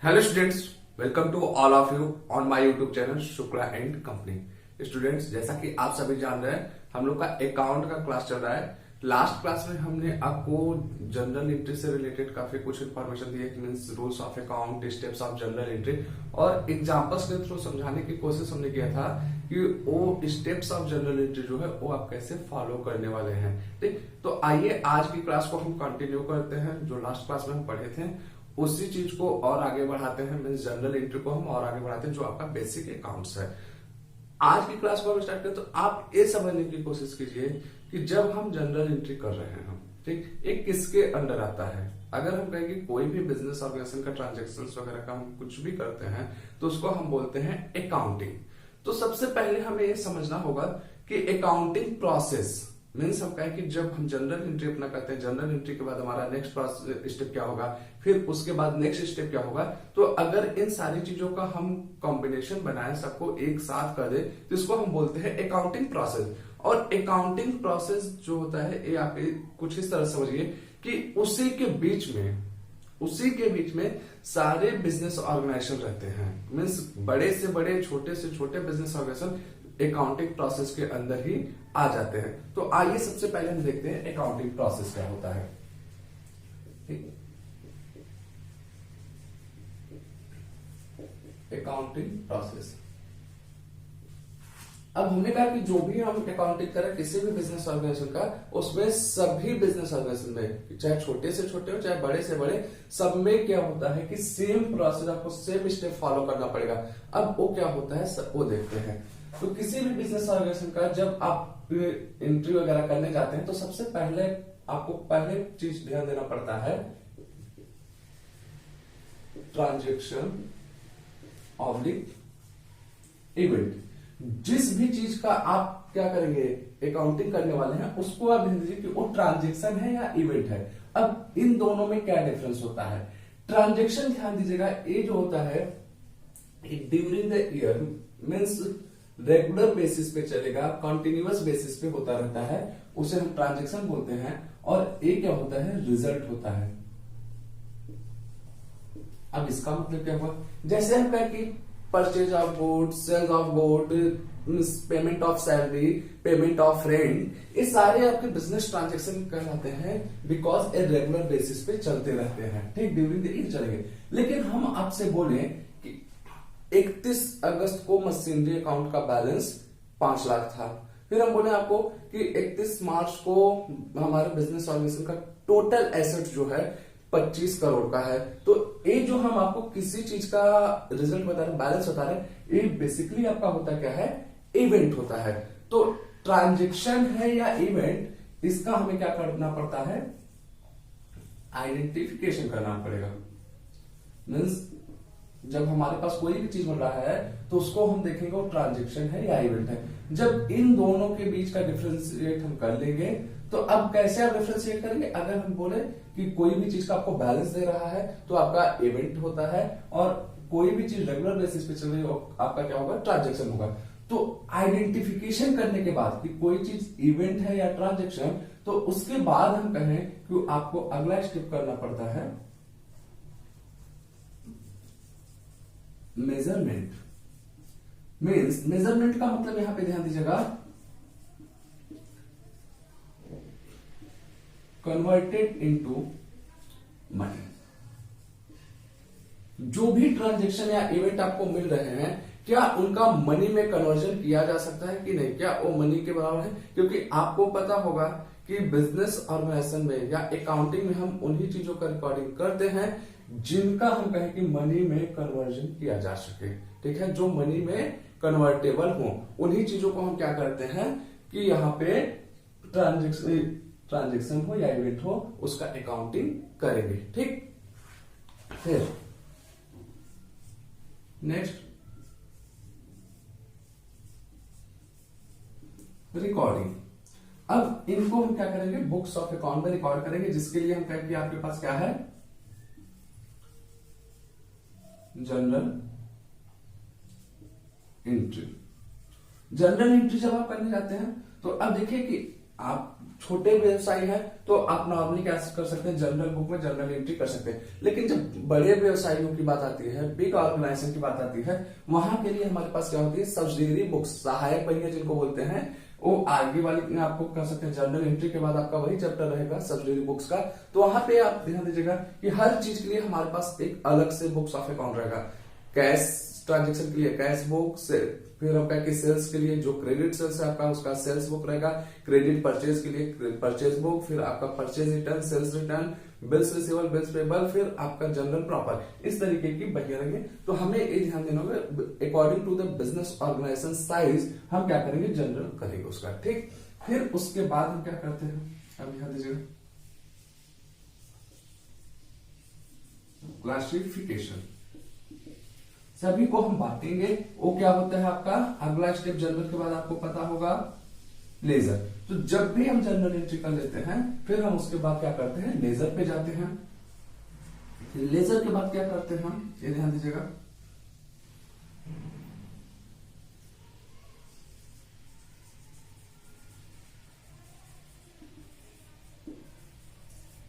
Hello students, welcome to all of you on my YouTube channel Shukla and company. Students, जैसा कि आप सभी जान रहे हैं, हम लोग का अकाउंट का क्लास चल रहा है। लास्ट क्लास में हमने आपको जनरल एंट्री से रिलेटेड काफी कुछ इन्फॉर्मेशन दी है, means rules of account, steps of general entry और एग्जांपल्स के थ्रू समझाने की कोशिश हमने किया था कि वो स्टेप्स ऑफ जनरल एंट्री जो है वो आप कैसे फॉलो करने वाले हैं। ठीक, तो आइए आज की क्लास को हम कंटिन्यू करते हैं। जो लास्ट क्लास में हम पढ़े थे उसी चीज को और आगे बढ़ाते हैं, मीन्स जनरल एंट्री को हम और आगे बढ़ाते हैं, जो आपका बेसिक अकाउंट्स है। आज की क्लास को हम स्टार्ट करें तो आप ये समझने की कोशिश कीजिए कि जब हम जनरल एंट्री कर रहे हैं, हम ठीक, एक किसके अंडर आता है। अगर हम कहें कि कोई भी बिजनेस ऑर्गेनाइजेशन का ट्रांजेक्शन वगैरह का हम कुछ भी करते हैं तो उसको हम बोलते हैं अकाउंटिंग। तो सबसे पहले हमें ये समझना होगा कि अकाउंटिंग प्रोसेस मीन्स हम कहें कि जब हम जनरल एंट्री अपना करते हैं, जनरल एंट्री के बाद हमारा नेक्स्ट स्टेप क्या होगा, फिर उसके बाद नेक्स्ट स्टेप क्या होगा। तो अगर इन सारी चीजों का हम कॉम्बिनेशन बनाए, सबको एक साथ कर दे, तो इसको हम बोलते हैं अकाउंटिंग प्रोसेस। और अकाउंटिंग प्रोसेस जो होता है ये आप कुछ इस तरह समझिए कि उसी के बीच में सारे बिजनेस ऑर्गेनाइजेशन रहते हैं, मीन्स बड़े से बड़े, छोटे से छोटे बिजनेस ऑर्गेनाइजेशन अकाउंटिंग प्रोसेस के अंदर ही आ जाते हैं। तो आइए सबसे पहले हम देखते हैं अकाउंटिंग प्रोसेस क्या होता है। अकाउंटिंग प्रोसेस, अब हमने कहा कि जो भी हम अकाउंटिंग करें किसी भी बिजनेस ऑर्गेनाइजेशन का, उसमें सभी बिजनेस ऑर्गेनाइजेशन में चाहे छोटे से छोटे हो चाहे बड़े से बड़े, सब में क्या होता है कि सेम प्रोसेस, आपको सेम स्टेप फॉलो करना पड़ेगा। अब वो क्या होता है वो देखते हैं। तो किसी भी बिजनेस ऑर्गेनाइजेशन का जब आप एंट्री वगैरह करने जाते हैं तो सबसे पहले आपको पहले चीज ध्यान देना पड़ता है ट्रांजेक्शन ऑब्लिक इवेंट। जिस भी चीज का आप क्या करेंगे, अकाउंटिंग करने वाले हैं, उसको आप ध्यान दीजिए कि वो ट्रांजेक्शन है या इवेंट है। अब इन दोनों में क्या डिफरेंस होता है। ट्रांजेक्शन ध्यान दीजिएगा, ये जो होता है during the year, means regular basis पे चलेगा, कॉन्टिन्यूअस बेसिस पे होता रहता है, उसे हम ट्रांजेक्शन बोलते हैं। और ये क्या होता है, रिजल्ट होता है। अब इसका मतलब क्या हुआ, जैसे हम कहें कि purchase of good, sales of good, payment of salary, payment of rent, ये सारे आपके बिजनेस ट्रांजेक्शन कहलाते हैं, बिकॉज ए रेगुलर बेसिस पे चलते रहते हैं। ठीक, ड्यूरिंग द ईयर चलेंगे। लेकिन हम आपसे बोले 31 अगस्त को मशीनरी अकाउंट का बैलेंस 5 लाख था, फिर हम बोले आपको कि 31 मार्च को हमारे बिजनेस ऑर्गेनाइजेशन का टोटल एसेट जो है 25 करोड़ का है। तो ये जो हम आपको किसी चीज का रिजल्ट बता रहे हैं, बैलेंस बता रहे हैं, ये बेसिकली आपका होता क्या है, इवेंट होता है। तो ट्रांजेक्शन है या इवेंट, इसका हमें क्या करना पड़ता है, आइडेंटिफिकेशन करना पड़ेगा। मीन्स जब हमारे पास कोई भी चीज मिल रहा है तो उसको हम देखेंगे वो ट्रांजेक्शन है या इवेंट है। जब इन दोनों के बीच का डिफरेंशिएट हम कर लेंगे, तो अब कैसे आप डिफरेंशिएट करेंगे। अगर हम बोले कि कोई भी चीज का आपको बैलेंस दे रहा है तो आपका इवेंट होता है, और कोई भी चीज रेगुलर बेसिस पे चल रही है आपका क्या होगा, ट्रांजेक्शन होगा। तो आइडेंटिफिकेशन करने के बाद कि कोई चीज इवेंट है या ट्रांजेक्शन, तो उसके बाद हम कहें कि आपको अगला स्टेप करना पड़ता है मेजरमेंट। मीन्स मेजरमेंट का मतलब यहां पे ध्यान दीजिएगा, कन्वर्टेड इनटू मनी। जो भी ट्रांजेक्शन या इवेंट आपको मिल रहे हैं, क्या उनका मनी में कन्वर्जन किया जा सकता है कि नहीं, क्या वो मनी के बराबर है। क्योंकि आपको पता होगा कि बिजनेस ऑर्गेनाइजेशन में या अकाउंटिंग में हम उन्हीं चीजों का रिकॉर्डिंग करते हैं जिनका हम कहें कि मनी में कन्वर्जन किया जा सके। ठीक है, जो मनी में कन्वर्टेबल हो, उन्हीं चीजों को हम क्या करते हैं कि यहाँ पे ट्रांजेक्शन हो या इवेंट हो, उसका अकाउंटिंग करेंगे। ठीक, फिर नेक्स्ट रिकॉर्डिंग। अब इनको हम क्या करेंगे, बुक्स ऑफ अकाउंट में रिकॉर्ड करेंगे, जिसके लिए हम कहेंगे कि आपके पास क्या है, जनरल एंट्री। जनरल एंट्री जब आप करने जाते हैं तो अब देखिए कि आप छोटे व्यवसायी हैं तो आप नॉर्मली क्या कर सकते हैं, जनरल बुक में जर्नल एंट्री कर सकते हैं। लेकिन जब बड़े व्यवसायियों की बात आती है, बिग ऑर्गेनाइजेशन की बात आती है, वहां के लिए हमारे पास क्या होती है, सब्सिडियरी बुक्स, सहायक पहिया जिनको बोलते हैं, वो आगे वाली में आपको कर सकते हैं। जर्नल एंट्री के बाद आपका वही चैप्टर रहेगा सब्सिडियरी बुक्स का। तो वहां पे आप ध्यान दीजिएगा कि हर चीज के लिए हमारे पास एक अलग से बुक्स ऑफ अकाउंट रहेगा। कैश ट्रांजेक्शन के लिए कैश बुक से, फिर आपका कि सेल्स के लिए जो क्रेडिट सेल्स है आपका उसका सेल्स बुक रहेगा, क्रेडिट परचेज के लिए परचेज बुक, फिर आपका purchase return, sales return, bills receivable, bills payable, फिर आपका जनरल प्रॉपर, इस तरीके की बहिया रहेंगे। तो हमें ये ध्यान देना होगा according to the business organisation size हम क्या करेंगे, जनरल करेंगे उसका, ठीक। फिर उसके बाद हम क्या करते हैं, अब ध्यान दीजिएगा, क्लासिफिकेशन, सभी को हम बांटेंगे। वो क्या होता है आपका अगला स्टेप, जनरल के बाद आपको पता होगा लेजर। तो जब भी हम जनरल एंट्री कर लेते हैं फिर हम उसके बाद क्या करते हैं, लेजर पे जाते हैं। लेजर के बाद क्या करते हैं हम, ये ध्यान दीजिएगा,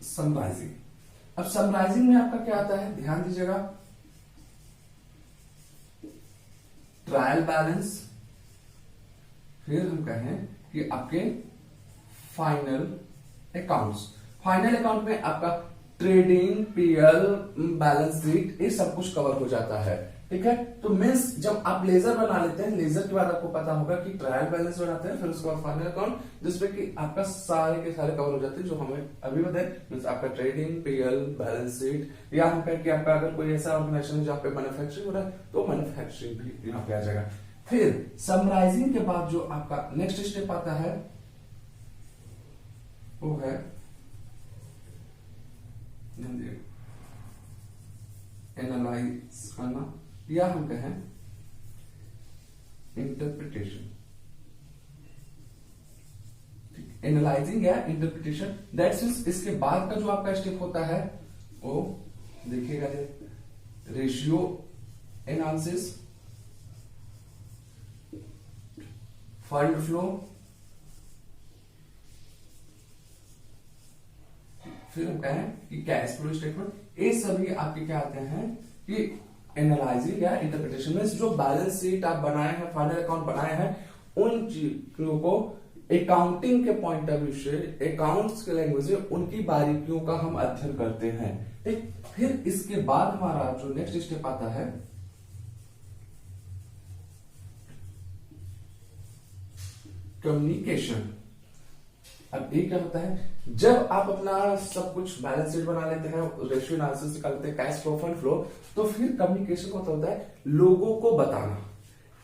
समराइजिंग। अब समराइजिंग में आपका क्या आता है, ध्यान दीजिएगा, ट्रायल बैलेंस, फिर हम कहें कि आपके फाइनल अकाउंट्स। फाइनल अकाउंट में आपका ट्रेडिंग, पीएल, बैलेंस शीट, ये सब कुछ कवर हो जाता है, ठीक है। तो मीन्स जब आप लेजर बना लेते हैं, लेजर के बाद आपको पता होगा कि ट्रायल बैलेंस बनाते हैं, फिर उसके बाद फाइनल अकाउंट, जिसमें कि आपका सारे के सारे कवर हो जाते हैं जो हमें अभी बताए। मीन्स आपका ट्रेडिंग, पीएल, बैलेंस शीट, या हम कहें कि आपका अगर कोई ऐसा ऑर्गेनाइजेशन है जहाँ पे मैन्युफैक्चरिंग हो रहा है तो मैन्युफैक्चरिंग भी यहाँ पे आ जाएगा। फिर समराइजिंग के बाद जो आपका नेक्स्ट स्टेप आता है वो है एनालाइज करना, या हम कहें इंटरप्रिटेशन। एनालाइजिंग या इंटरप्रिटेशन, दैट्स मींस इसके बाद का जो आपका स्टेप होता है वो देखिएगा, रेशियो एनालिसिस, फंड फ्लो, फिर हम कहें कि कैश फ्लो स्टेटमेंट। ये सभी आपके क्या आते हैं कि एनालाइजिंग या इंटरप्रिटेशन में जो बैलेंस शीट आप बनाए हैं, फाइनल अकाउंट बनाए हैं, उन चीजों को अकाउंटिंग के पॉइंट ऑफ व्यू से, अकाउंट्स के लैंग्वेज से उनकी बारीकियों का हम अध्ययन करते हैं, ठीक। फिर इसके बाद हमारा जो नेक्स्ट स्टेप आता है कम्युनिकेशन। अब ये क्या होता है, जब आप अपना सब कुछ बैलेंस शीट बना लेते हैं, रेशियो एनालिसिस निकालते हैं, कैश फ्लो, फंड फ्लो, तो फिर कम्युनिकेशन का होता है लोगों को बताना।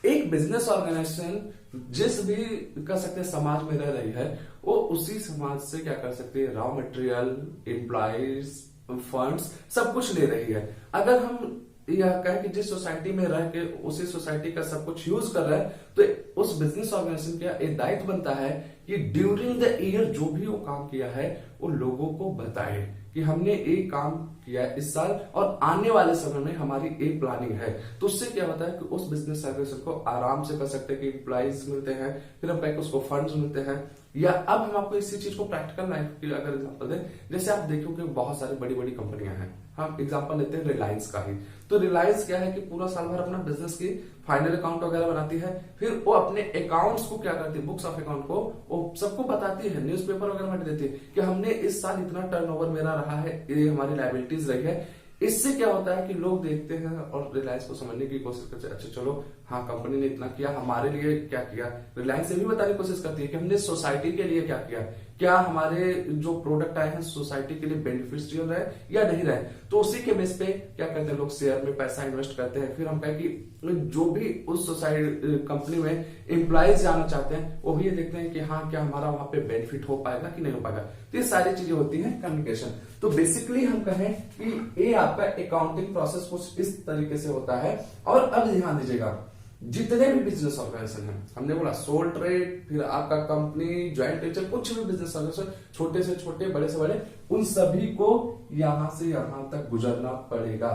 एक बिजनेस ऑर्गेनाइजेशन जिस भी कर सकते हैं समाज में रह रही है, वो उसी समाज से क्या कर सकते हैं, रॉ मटेरियल, एम्प्लॉइज, फंड्स, सब कुछ ले रही है। अगर हम यह कहें कि जिस सोसाइटी में रह के उसी सोसाइटी का सब कुछ यूज कर रहा है, तो उस बिजनेस ऑर्गेनाइजेशन का एक दायित्व बनता है कि ड्यूरिंग द ईयर जो भी वो काम किया है वो लोगों को बताए कि हमने एक काम किया है इस साल और आने वाले समय में हमारी एक प्लानिंग है। तो उससे क्या होता है कि उस बिजनेस ऑर्गेनाइजेशन को आराम से कर सकते हैं कि एम्प्लॉइज मिलते हैं, फिर हम कहें कि उसको फंड्स मिलते हैं। या अब हम आपको इसी चीज को प्रैक्टिकल लाइफ की अगर एग्जांपल दें, जैसे आप देखो कि बहुत सारी बड़ी बड़ी कंपनियां हैं, हम एग्जांपल लेते हैं रिलायंस का ही। तो रिलायंस क्या है कि पूरा साल भर अपना बिजनेस की फाइनल अकाउंट वगैरह बनाती है, फिर वो अपने अकाउंट्स को क्या करती है, बुक्स ऑफ अकाउंट को वो सबको बताती है, न्यूज़पेपर वगैरह में देती है कि हमने इस साल इतना टर्नओवर मेरा रहा है, ये हमारी लायबिलिटीज रही है। इससे क्या होता है कि लोग देखते हैं और रिलायंस को समझने की कोशिश करते हैं, अच्छा चलो हाँ कंपनी ने इतना किया, हमारे लिए क्या किया। रिलायंस ये भी बताने की कोशिश करती है कि हमने सोसाइटी के लिए क्या किया, क्या हमारे जो प्रोडक्ट आए हैं सोसाइटी के लिए बेनिफिशियल रहे या नहीं रहे। तो उसी के बेस पे क्या करते हैं लोग, शेयर में पैसा इन्वेस्ट करते हैं। फिर हम कहें कि जो भी उस सोसाइटी कंपनी में एम्प्लॉइज जाना चाहते हैं वो भी ये देखते हैं कि हाँ क्या हमारा वहां पे बेनिफिट हो पाएगा कि नहीं हो पाएगा। तो ये सारी चीजें होती हैं कम्युनिकेशन। तो बेसिकली हम कहें कि ये आपका अकाउंटिंग प्रोसेस कुछ इस तरीके से होता है। और अब ध्यान दीजिएगा, जितने भी बिजनेस ऑर्गेनाइजेशन है, हमने बोला सोल ट्रेड, फिर आपका कंपनी, ज्वाइंट वेंचर, कुछ भी बिजनेस ऑर्गेनाइजेशन, छोटे से छोटे, बड़े से बड़े, उन सभी को यहां से यहां तक गुजरना पड़ेगा।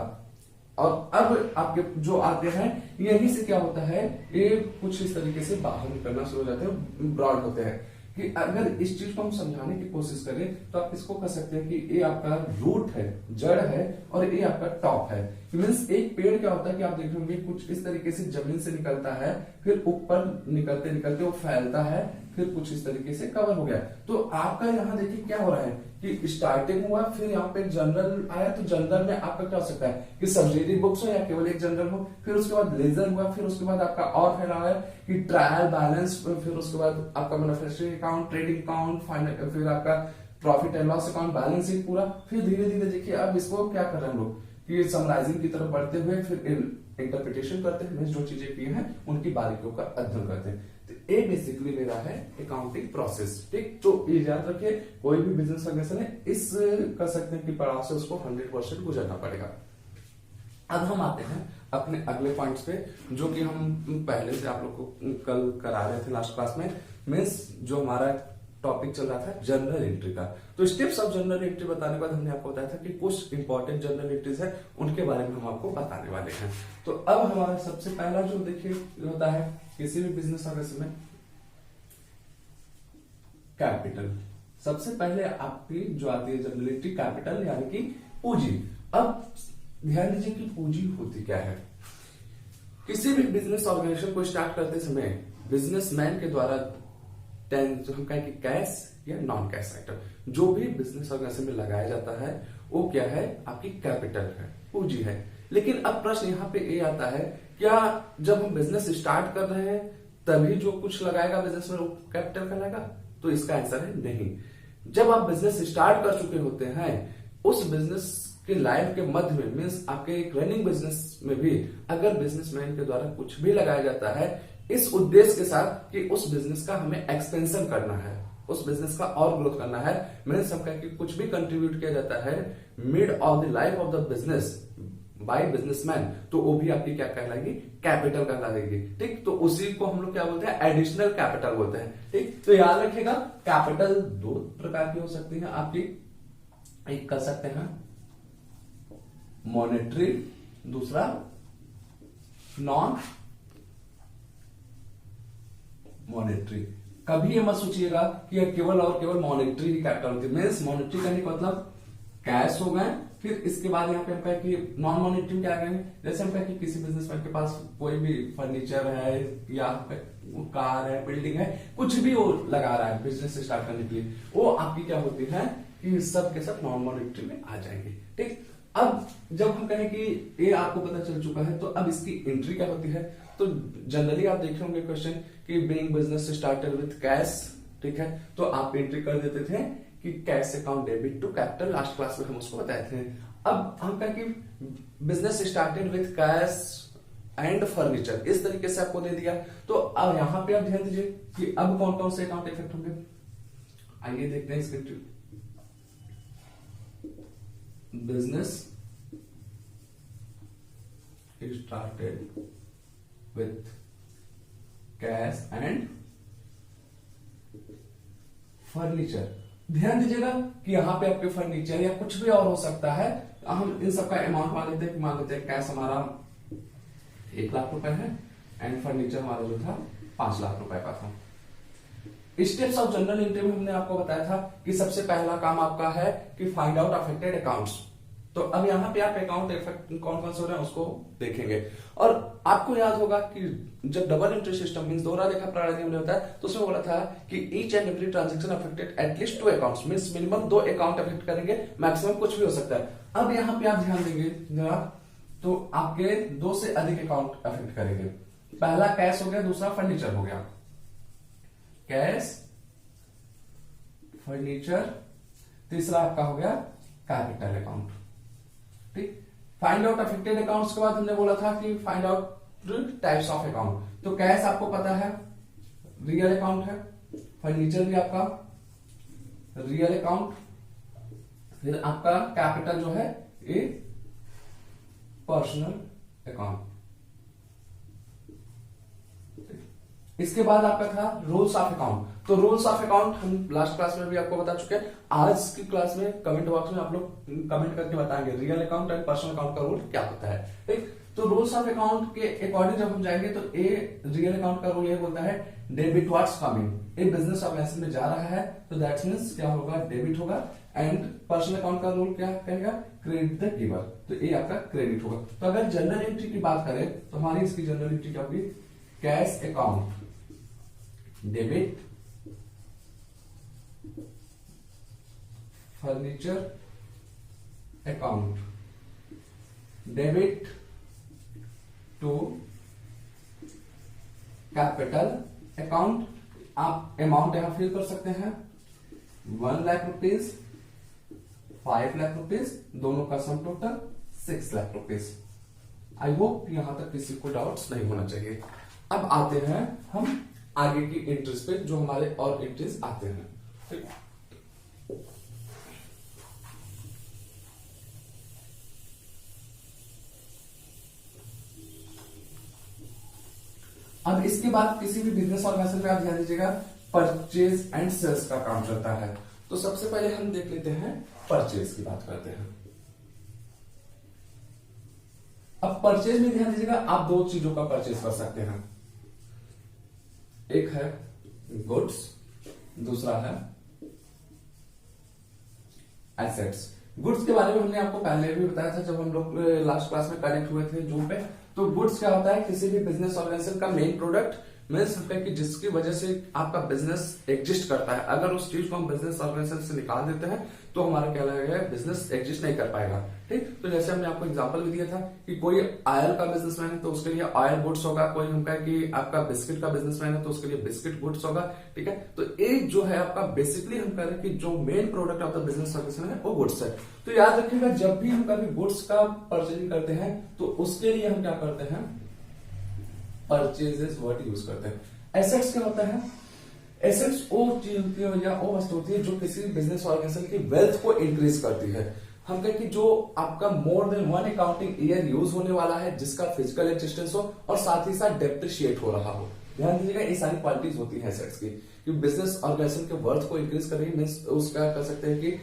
और अब आपके जो आते हैं यहीं से क्या होता है, ये कुछ इस तरीके से बाहर निकलना शुरू हो जाते हैं, ब्रॉड होते हैं। कि अगर इस चीज को हम समझाने की कोशिश करें तो आप इसको कह सकते हैं कि ये आपका रूट है, जड़ है, और ये आपका टॉप है। मीन्स एक पेड़ क्या होता है कि आप देख होंगे कुछ इस तरीके से जमीन से निकलता है, फिर ऊपर निकलते निकलते वो फैलता है, फिर कुछ इस तरीके से कवर हो गया। तो आपका यहाँ देखिए क्या हो रहा है कि स्टार्टिंग हुआ, फिर यहाँ पे जनरल आया, तो जनरल में आपका क्या हो सकता है कि सब्सिडरी बुक्स हो या केवल एक जनरल हो, फिर उसके बाद लेजर हुआ, फिर उसके बाद आपका और फैला है कि ट्रायल बैलेंस, फिर उसके बाद आपका मैन्युफैक्चरिंग अकाउंट, ट्रेडिंग अकाउंट, फिर आपका profit and loss account, balance sheet पूरा। फिर धीरे धीरे देखिए अब इसको क्या कर रहे हैं हम लोग कि समराइजिंग की तरफ बढ़ते हुए फिर इंटरप्रिटेशन करते हैं, जो चीजें की हैं उनकी बारीकियों का अध्ययन करते हैं। तो ये बेसिकली मेरा है अकाउंटिंग प्रोसेस। ठीक, तो ये याद रखिए कोई भी बिजनेस ऑर्गेनाइजेशन है इस कर सकते हैं कि पड़ाव से उसको 100% गुजरना पड़ेगा। अब हम आते हैं अपने अगले पॉइंट्स पे, जो कि हम पहले से आप लोग को कल करा रहे थे लास्ट क्लास में। मीन्स जो हमारा टॉपिक चल रहा था जर्नल एंट्री का। तो स्टेप्स ऑफ जर्नल एंट्री बताने के बाद हमने आपको बताया था कि कुछ इंपॉर्टेंट जर्नल एंट्रीज है, उनके बारे में हम आपको बताने वाले हैं। तो अब हमारा सबसे पहला जो देखिए होता है किसी भी बिजनेस ऑर्गेनाइजेशन में कैपिटल। सबसे पहले आपकी जो आती है जर्नल एंट्री कैपिटल यानी कि पूंजी। अब ध्यान दीजिए कि पूंजी होती क्या है। किसी भी बिजनेस ऑर्गेनाइजेशन को स्टार्ट करते समय बिजनेसमैन के द्वारा जो हम कहें कि कैश या नॉन कैश आइटम जो भी बिजनेस ऑर्गेनाइजेशन में लगाया जाता है वो क्या है, आपकी कैपिटल है, पूंजी है। लेकिन अब प्रश्न यहाँ पे ये आता है, क्या जब हम बिजनेस स्टार्ट कर रहे हैं तभी जो कुछ लगाएगा बिजनेस में वो कैपिटल कहलाएगा? तो इसका आंसर है नहीं। जब आप बिजनेस स्टार्ट कर चुके होते हैं उस बिजनेस के लाइफ के मध्य में, मीन्स आपके एक रनिंग बिजनेस में भी अगर बिजनेसमैन के द्वारा कुछ भी लगाया जाता है इस उद्देश्य के साथ कि उस बिजनेस का हमें एक्सपेंशन करना है, उस बिजनेस का और ग्रोथ करना है, मीन्स हम कहें कि कुछ भी कंट्रीब्यूट किया जाता है mid of the life of the business by businessman, तो वो भी आपकी क्या कहलाएगी, कैपिटल कहलाएगी। ठीक, तो उसी को हम लोग क्या बोलते हैं, एडिशनल कैपिटल बोलते हैं। ठीक, तो याद रखिएगा कैपिटल दो प्रकार की हो सकती है आपकी, एक कर सकते हैं मॉनेटरी, दूसरा नॉन मॉनेटरी। कभी ये मत सोचिएगा कि यह केवल और केवल मॉनेटरी ही कैपिटल होती है। मीन्स मॉनेटरी कहने का मतलब कैश हो गए, फिर इसके बाद यहाँ पे हम कहें कि नॉन मॉनेटरी क्या कहेंगे, जैसे हम कहें कि किसी बिजनेसमैन के पास कोई भी फर्नीचर है या कार है, बिल्डिंग है, कुछ भी वो लगा रहा है बिजनेस स्टार्ट करने के लिए, वो आपकी क्या होती है कि सब के सब नॉन मॉनेटरी में आ जाएंगे। ठीक, अब जब हम कहें कि ये आपको पता चल चुका है तो अब इसकी एंट्री क्या होती है। तो जनरली आप देखे होंगे क्वेश्चन कि being business started with cash, ठीक है, तो आप एंट्री कर देते थे कि cash account debit to capital, last class में हम उसको बताए थे। अब हम कहें कि business started with cash and furniture, इस तरीके से आपको दे दिया। तो अब यहां पे आप ध्यान दीजिए कि अब कौन कौन से अकाउंट इफेक्ट होंगे, आइए देखते हैं इसके। Business started with cash and furniture. ध्यान दीजिएगा कि यहां पे आपके फर्नीचर या कुछ भी और हो सकता है। हम इन सबका अमाउंट मान लेते हैं, मान लेते हैं कैश हमारा 1 लाख रुपए है एंड फर्नीचर हमारा जो था 5 लाख रुपए का था। स्टेप्स ऑफ जनरल एंट्री में हमने आपको बताया था कि सबसे पहला काम आपका है कि फाइंड आउट अफेक्टेड अकाउंट्स। तो अब यहाँ पे आप अकाउंट इफेक्ट कौन कौन से हो रहे हैं उसको देखेंगे। और आपको याद होगा कि जब डबल एंट्री सिस्टम मींस दोहरा लेखा प्रणाली में होता है तो उसमें बोला था कि each and every transaction affected at least 2 accounts, means minimum 2 account affect करेंगे, मैक्सिमम कुछ भी हो सकता है। अब यहाँ पे आप ध्यान देंगे जरा, तो आपके 2 से अधिक अकाउंट अफेक्ट करेंगे। पहला कैश हो गया, दूसरा फर्नीचर हो गया। कैश, फर्नीचर, तीसरा आपका हो गया कैपिटल अकाउंट। ठीक, फाइंड आउट अफेक्टेड अकाउंट्स के बाद हमने बोला था कि find out types of account. तो कैश आपको पता है रियल अकाउंट है, फर्नीचर भी आपका रियल अकाउंट, फिर आपका कैपिटल जो है ये पर्सनल अकाउंट। इसके बाद आपका था रूल्स ऑफ अकाउंट। तो रूल्स ऑफ अकाउंट हम लास्ट क्लास में भी आपको बता चुके हैं। आज की क्लास में कमेंट बॉक्स में आप लोग कमेंट करके बताएंगे real account and personal account का रूल क्या होता है। ठीक, तो रूल रूल्स ऑफ अकाउंट के अकॉर्डिंग जब हम जाएंगे तो ए रियल अकाउंट का रूल ये बोलता है डेबिट व्हाट्स कमिंग। ए बिजनेस ऑर्गेनाइजेशन में जा रहा है तो दैट मींस क्या होगा, डेबिट होगा। एंड पर्सनल अकाउंट का रूल क्या कहेगा, क्रेडिट द गिवर, तो ये आपका क्रेडिट होगा। तो अगर जनरल एंट्री की बात करें तो हमारी इसकी जनरल एंट्री क्या होगी, cash account debit, furniture account debit to capital account. आप अमाउंट यहां फिल कर सकते हैं 1 लाख रुपीज, 5 लाख रुपीज, दोनों का सम टोटल 6 लाख रुपीज। आई होप यहां तक किसी को डाउट्स नहीं होना चाहिए। अब आते हैं हम आगे की एंट्रीज पे, जो हमारे और एंट्रीज आते हैं। ठीक, अब इसके बाद किसी भी बिजनेस ऑर्गेनाइजेशन में आप ध्यान दीजिएगा परचेज एंड सेल्स का काम चलता है। तो सबसे पहले हम देख लेते हैं परचेज की बात करते हैं। अब परचेज में ध्यान दीजिएगा, आप दो चीजों का परचेज कर सकते हैं, एक है गुड्स, दूसरा है एसेट्स। गुड्स के बारे में हमने आपको पहले भी बताया था जब हम लोग लास्ट क्लास में कनेक्ट हुए थे जूम पे। तो गुड्स क्या होता है, किसी भी बिजनेस ऑर्गेनाइजेशन का मेन प्रोडक्ट मीन्स कि जिसकी वजह से आपका बिजनेस एग्जिस्ट करता है। अगर उस चीज को हम बिजनेस ऑर्गेनाइजेशन से निकाल देते हैं तो हमारा क्या लगेगा, बिजनेस एग्जिस्ट नहीं कर पाएगा। ठीक, तो जैसे हमने आपको एग्जांपल भी दिया था कि कोई ऑयल का बिजनेसमैन है तो उसके लिए ऑयल गुड्स होगा, कोई हम कहें कि आपका बिस्किट का बिजनेसमैन है तो उसके लिए बिस्किट गुड्स होगा। ठीक है, तो एक जो है आपका बेसिकली हम कह रहे हैं कि जो main product of the business organisation है वो गुड्स है। तो याद रखिएगा, जब भी हम कभी गुड्स का परचेजिंग करते हैं तो उसके लिए हम क्या करते हैं, परचेजेस वर्ड यूज करते हैं। एसेट्स क्या होता है, एसेट्स वो चीज होती है या वो वस्तु होती है जो किसी बिजनेस ऑर्गेनाइजेशन की वेल्थ को इंक्रीज करती है। हम कहें कि जो आपका more than 1 accounting year use होने वाला है, जिसका फिजिकल एग्जिस्टेंस हो और साथ ही साथ डेप्रिशिएट हो रहा हो। ध्यान दीजिएगा, ये सारी क्वालिटीज होती है एसेट्स की, कि बिजनेस ऑर्गेनाइजेशन के वर्थ को इंक्रीज कर रही है। मींस उसका कर सकते हैं कि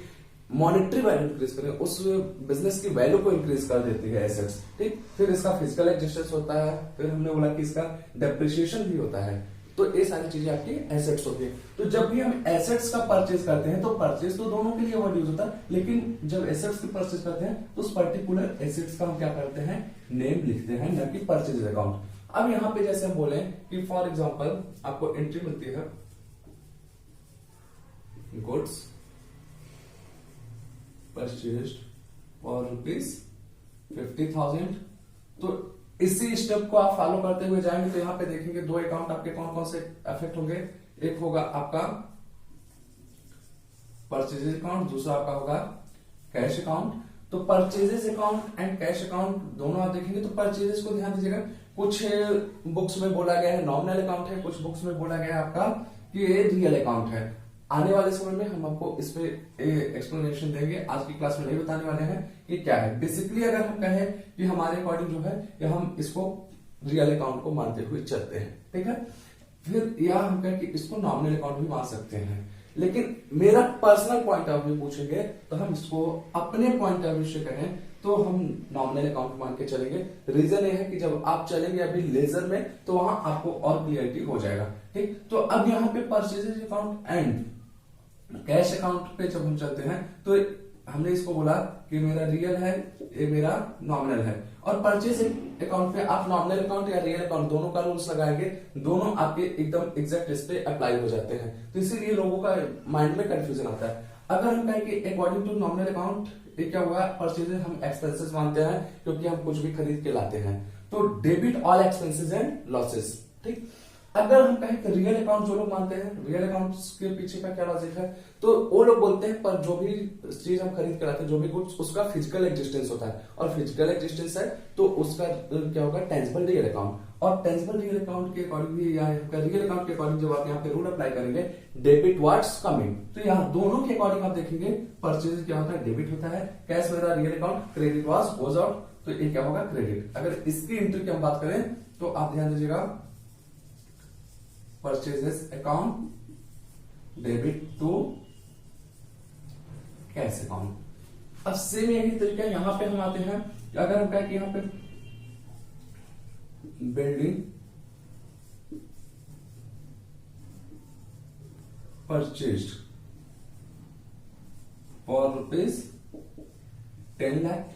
मॉनेटरी वैल्यू इंक्रीज करें, उस बिजनेस की वैल्यू को इंक्रीज कर देती है एसेट्स। ठीक, फिर इसका फिजिकल एग्जिस्टेंस होता है, फिर हमने बोला कि इसका डेप्रिशिएशन भी होता है। तो ये सारी चीजें आपकी एसेट्स होती है। तो जब भी हम एसेट्स का परचेज करते हैं तो परचेज तो दोनों के लिए वर्ड यूज होता है, लेकिन जब एसेट्स की परचेज करते हैं तो उस पर्टिकुलर एसेट्स का हम क्या करते हैं, नेम लिखते हैं, न कि परचेज अकाउंट। अब यहाँ पे जैसे हम बोले कि फॉर एग्जाम्पल आपको एंट्री मिलती है गुड्स परचेज्ड फॉर ₹50,000। तो इसी स्टेप को आप फॉलो करते हुए जाएंगे तो यहां पे देखेंगे दो अकाउंट आपके कौन कौन से अफेक्ट होंगे। एक होगा आपका परचेजेस अकाउंट, दूसरा आपका होगा कैश अकाउंट। तो purchases account and cash account दोनों आप देखेंगे तो परचेजेस को ध्यान दीजिएगा, कुछ बुक्स में बोला गया है नॉमिनल अकाउंट है, कुछ बुक्स में बोला गया है आपका कि ये रियल अकाउंट है। आने वाले समय में हम आपको इस पे एक्सप्लेनेशन देंगे, आज की क्लास में नहीं बताने वाले हैं कि क्या है। बेसिकली अगर हम कहें कि हमारे अकॉर्डिंग जो है या हम इसको रियल अकाउंट को मानते हुए चलते हैं, ठीक है। फिर या हम कहें कि इसको नॉमिनल अकाउंट भी मान सकते हैं, लेकिन मेरा पर्सनल पॉइंट ऑफ व्यू पूछेंगे तो हम इसको अपने पॉइंट ऑफ व्यू से कहें तो हम नॉमिनल अकाउंट मान के चलेंगे। रीजन ये है कि जब आप चलेंगे अभी लेजर में तो वहां आपको और क्लियरिटी हो जाएगा। ठीक, तो अब यहाँ पे purchases account and cash account पे जब हम चलते हैं तो हमने इसको बोला कि मेरा रियल है, ये मेरा नॉमिनल है। और परचेज अकाउंट पे आप नॉमिनल अकाउंट या रियल अकाउंट दोनों का रूल्स लगाएंगे, दोनों आपके एकदम एग्जैक्ट इस पे अप्लाई हो जाते हैं। तो इसीलिए लोगों का माइंड में कंफ्यूजन आता है। अगर हम कहें कि अकॉर्डिंग टू नॉमिनल अकाउंट ये क्या हुआ, परचेजेस हम एक्सपेंसेस मानते हैं क्योंकि हम कुछ भी खरीद के लाते हैं, तो debit all expenses and losses. ठीक, अगर हम कहें कि रियल अकाउंट जो लोग मानते हैं, रियल अकाउंट के पीछे का क्या लॉजिक है, तो वो लोग बोलते हैं पर जो भी चीज हम खरीद कर लाते हैं, जो भी गुड्स, उसका फिजिकल एग्जिस्टेंस होता है, और फिजिकल एग्जिस्टेंस है तो उसका क्या होगा, टेंजिबल रियल अकाउंट। और टेंजिबल रियल अकाउंट के अकॉर्डिंग भी या रियल अकाउंट के अकॉर्डिंग जब आप यहाँ पे रूल अप्लाई करेंगे डेबिट व्हाट्स कमिंग, तो यहाँ दोनों के अकॉर्डिंग आप देखेंगे परचेज क्या होता है, डेबिट होता है, कैश मेरा real account, credit was goes out, तो ये क्या होगा, क्रेडिट। अगर इसकी एंट्री की हम बात करें तो आप ध्यान दीजिएगा purchases account debit to cash account. अब सेम यही तरीका यहां पे हम आते हैं, अगर हम कहें कि यहाँ पे बिल्डिंग परचेज्ड फॉर ₹10 लाख।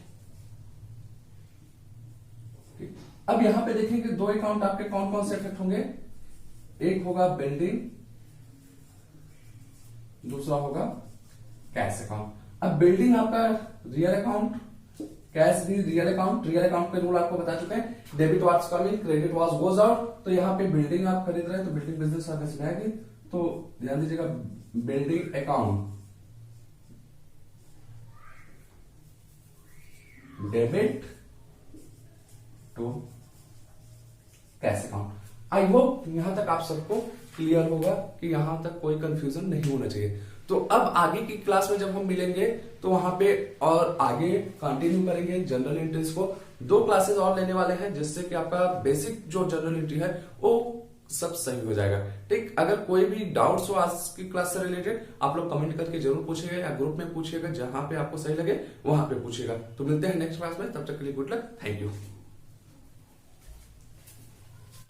अब यहां पे देखेंगे दो अकाउंट आपके कौन कौन से इफेक्ट होंगे। एक होगा बिल्डिंग, दूसरा होगा कैश अकाउंट। अब बिल्डिंग आपका रियल अकाउंट, कैश भी रियल अकाउंट। रियल अकाउंट के रूल आपको बता चुके हैं, debit was coming, credit was goes out. तो यहाँ पे बिल्डिंग आप खरीद रहे हैं तो बिल्डिंग बिजनेस आपका चलाएगी, तो ध्यान दीजिएगा building account debit to cash account. I hope यहां तक आप सबको क्लियर होगा कि यहां तक कोई कंफ्यूजन नहीं होना चाहिए। तो अब आगे की क्लास में जब हम मिलेंगे तो वहां पे और आगे कंटिन्यू करेंगे जनरल एंट्रीज को। 2 क्लासेस और लेने वाले हैं जिससे कि आपका बेसिक जो जनरल एंट्री है वो सब सही हो जाएगा। ठीक, अगर कोई भी डाउट्स हो आज की क्लास से रिलेटेड आप लोग कमेंट करके जरूर पूछिएगा या ग्रुप में पूछिएगा, जहां पे आपको सही लगे वहां पे पूछिएगा। तो मिलते हैं नेक्स्ट क्लास में, तब तक के लिए गुड लक, थैंक यू।